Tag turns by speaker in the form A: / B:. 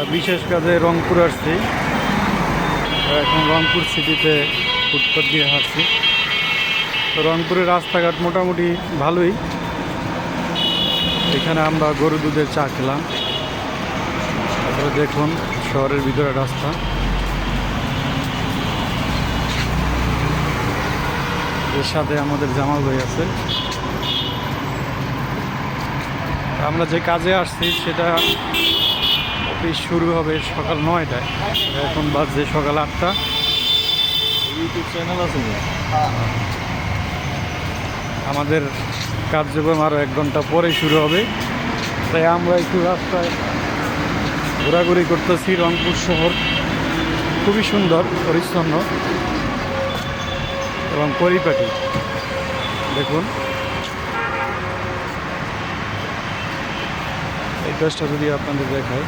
A: বিশেষ কাজে রংপুর আসছি। এখন রংপুর সিটিতে ফুটপাত দিয়ে হাঁটছি। তো রংপুরের রাস্তাঘাট মোটামুটি ভালোই। এখানে আমরা গরু দুধের চা খেলাম। তারপরে দেখুন শহরের ভিতরে রাস্তা। এর সাথে আমাদের জামাল ভাই আছে। আমরা যে কাজে আসছি সেটা অফিস শুরু হবে সকাল 9টায়, এখন বাজছে সকাল 8টা।
B: ইউটিউব চ্যানেল আছে?
A: আমাদের কার্যক্রম আরও 1 ঘন্টা পরে শুরু হবে, তাই আমরা একটু রাস্তায় ঘোরাঘুরি করতেছি। রংপুর শহর খুবই সুন্দর, পরিচ্ছন্ন এবং পরিপাটি। দেখুন এই কাজটা যদি আপনাদের দেখায়,